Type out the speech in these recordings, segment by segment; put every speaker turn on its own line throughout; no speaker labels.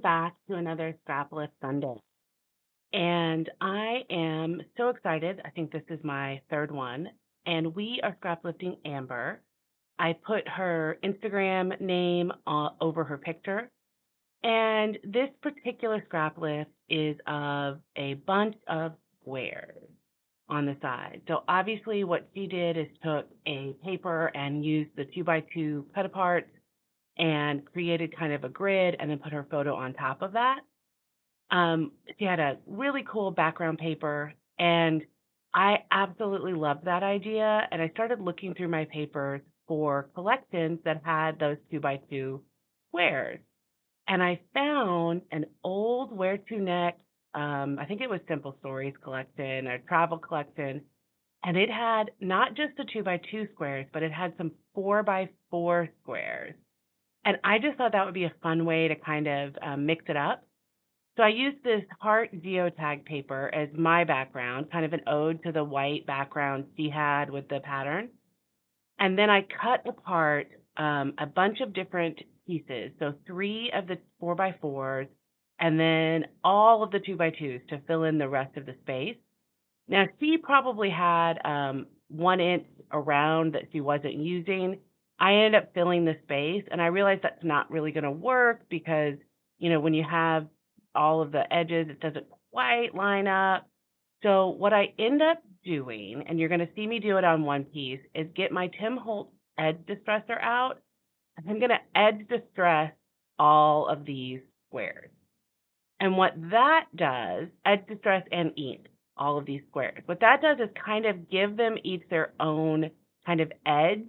back to another Scraplift Sunday. And I am so excited. I think this is my third one. And we are scraplifting Amber. I put her Instagram name over her picture. And this particular scrap lift is of a bunch of squares on the side. So obviously what she did is took a paper and used the 2x2 cut apart and created kind of a grid and then put her photo on top of that. She had a really cool background paper, and I absolutely loved that idea. And I started looking through my papers for collections that had those 2x2 squares. And I found an old Where to Next, I think it was Simple Stories collection or travel collection, and it had not just the 2x2 squares, but it had some 4x4 squares. And I just thought that would be a fun way to kind of mix it up. So I used this heart geotag paper as my background, kind of an ode to the white background she had with the pattern. And then I cut apart a bunch of different pieces. So 3 of the 4x4s and then all of the 2x2s to fill in the rest of the space. Now, she probably had 1 inch around that she wasn't using. I ended up filling the space, and I realized that's not really going to work because, when you have all of the edges, it doesn't quite line up. So what I end up doing, and you're going to see me do it on one piece, is get my Tim Holtz edge distressor out. And I'm going to edge distress all of these squares. And what that does, edge distress and ink, all of these squares. What that does is kind of give them each their own kind of edge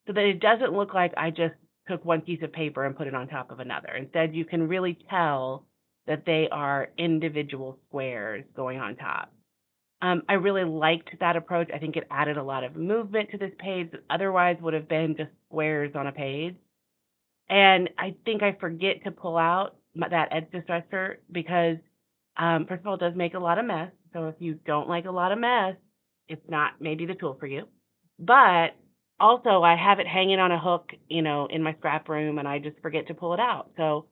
so that it doesn't look like I just took one piece of paper and put it on top of another. Instead, you can really tell that they are individual squares going on top. I really liked that approach. I think it added a lot of movement to this page that otherwise would have been just squares on a page. And I think I forget to pull out that edge distressor because, first of all, it does make a lot of mess. So if you don't like a lot of mess, it's not maybe the tool for you. But also, I have it hanging on a hook, in my scrap room, and I just forget to pull it out. So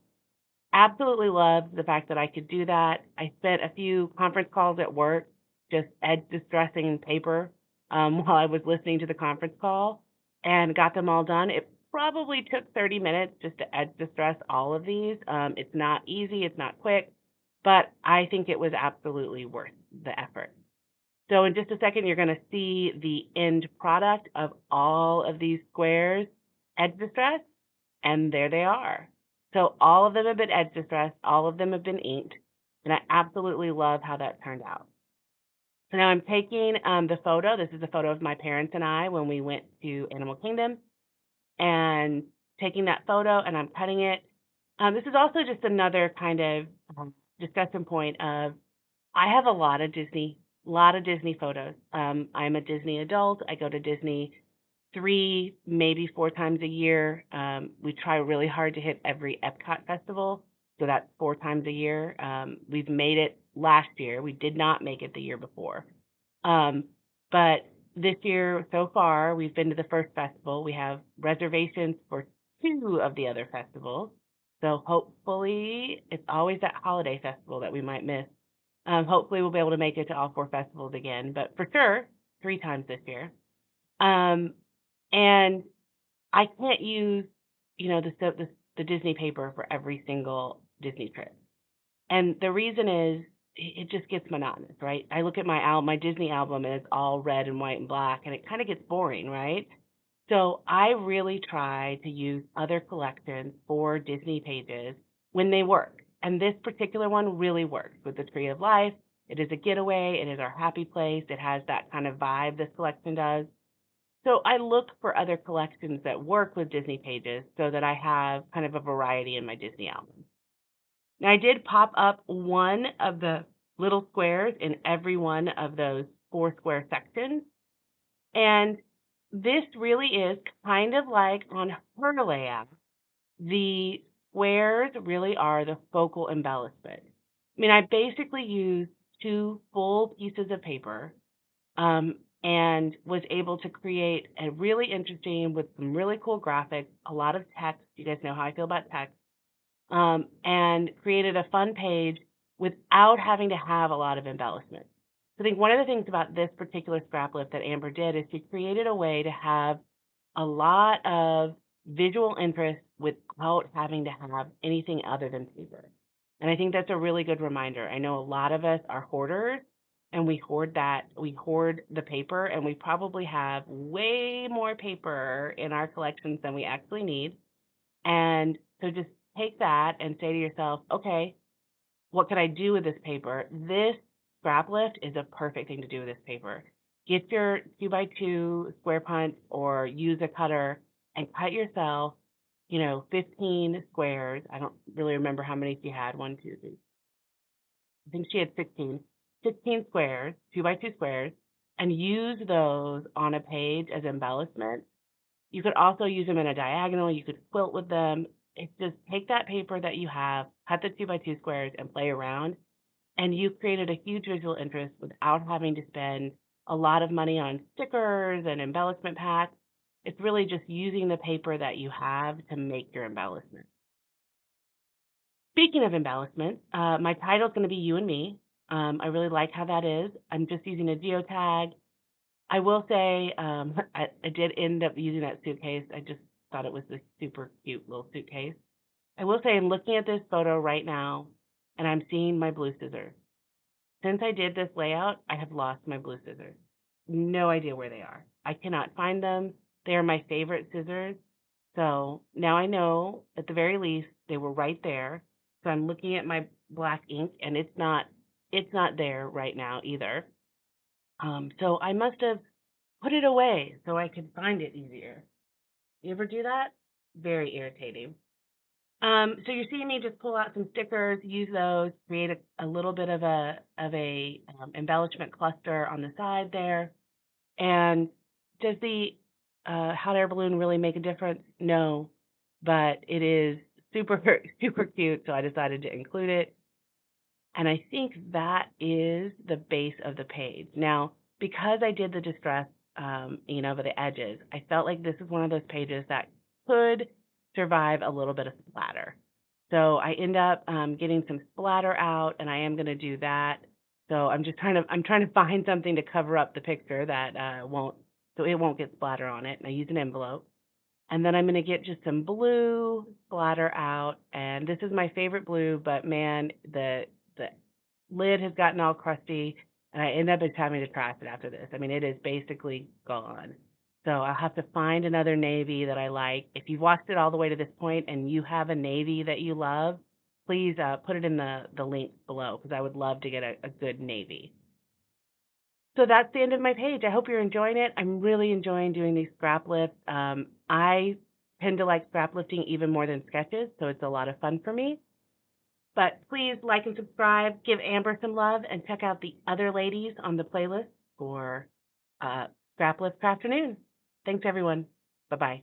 absolutely loved the fact that I could do that. I spent a few conference calls at work just edge distressing paper while I was listening to the conference call and got them all done. It probably took 30 minutes just to edge distress all of these. It's not easy, it's not quick, but I think it was absolutely worth the effort. So in just a second, you're going to see the end product of all of these squares edge distress, and there they are. So all of them have been edge distressed, all of them have been inked, and I absolutely love how that turned out. So now I'm taking the photo. This is a photo of my parents and I when we went to Animal Kingdom, and taking that photo and I'm cutting it. This is also just another kind of discussion point of I have a lot of Disney photos. I'm a Disney adult. I go to Disney 3, maybe 4 times a year. We try really hard to hit every Epcot festival, so that's 4 times a year. We've made it last year. We did not make it the year before. But this year, so far, we've been to the first festival. We have reservations for 2 of the other festivals. So hopefully, it's always that holiday festival that we might miss. Hopefully, we'll be able to make it to all 4 festivals again, but for sure, 3 times this year. And I can't use, the Disney paper for every single Disney trip. And the reason is it just gets monotonous, right? I look at my Disney album and it's all red and white and black and it kind of gets boring, right? So I really try to use other collections for Disney pages when they work. And this particular one really works with the Tree of Life. It is a getaway. It is our happy place. It has that kind of vibe this collection does. So I look for other collections that work with Disney pages so that I have kind of a variety in my Disney album. Now, I did pop up one of the little squares in every one of those 4 square sections. And this really is kind of like on her layout. The squares really are the focal embellishment. I mean, I basically used 2 full pieces of paper and was able to create a really interesting with some really cool graphics, a lot of text. You guys know how I feel about text. and created a fun page without having to have a lot of embellishment. So I think one of the things about this particular scrap lift that Amber did is she created a way to have a lot of visual interest without having to have anything other than paper. And I think that's a really good reminder. I know a lot of us are hoarders and we hoard the paper, and we probably have way more paper in our collections than we actually need. And so just take that and say to yourself, okay, what could I do with this paper? This scrap lift is a perfect thing to do with this paper. Get your 2x2 square punch or use a cutter and cut yourself, 15 squares. I don't really remember how many she had. One, two, three. I think she had 16. 16 squares, 2x2 squares, and use those on a page as embellishment. You could also use them in a diagonal. You could quilt with them. It's just take that paper that you have, cut the 2x2 squares, and play around. And you've created a huge visual interest without having to spend a lot of money on stickers and embellishment packs. It's really just using the paper that you have to make your embellishment. Speaking of embellishment, my title is going to be You and Me. I really like how that is. I'm just using a geotag. I will say I did end up using that suitcase. I just thought it was a super cute little suitcase. I will say I'm looking at this photo right now, and I'm seeing my blue scissors. Since I did this layout, I have lost my blue scissors. No idea where they are. I cannot find them. They are my favorite scissors. So now I know at the very least they were right there. So I'm looking at my black ink and it's not there right now either. So I must have put it away so I could find it easier. You ever do that? Very irritating. So you're seeing me just pull out some stickers, use those, create a little bit of a embellishment cluster on the side there. And does the hot air balloon really make a difference? No, but it is super super cute, so I decided to include it. And I think that is the base of the page. Now, because I did the distress, over the edges, I felt like this is one of those pages that could survive a little bit of splatter. So I end up getting some splatter out, and I am going to do that. So I'm trying to find something to cover up the picture that so it won't get splatter on it. And I use an envelope. And then I'm going to get just some blue splatter out. And this is my favorite blue, but man, the lid has gotten all crusty, and I end up just having to trash it after this. I mean, it is basically gone. So I'll have to find another navy that I like. If you've watched it all the way to this point and you have a navy that you love, please put it in the link below because I would love to get a good navy. So that's the end of my page. I hope you're enjoying it. I'm really enjoying doing these scrap lifts. I tend to like scrap lifting even more than sketches, so it's a lot of fun for me. But please like and subscribe, give Amber some love, and check out the other ladies on the playlist for Scraplift Crafternoon. Thanks, everyone. Bye-bye.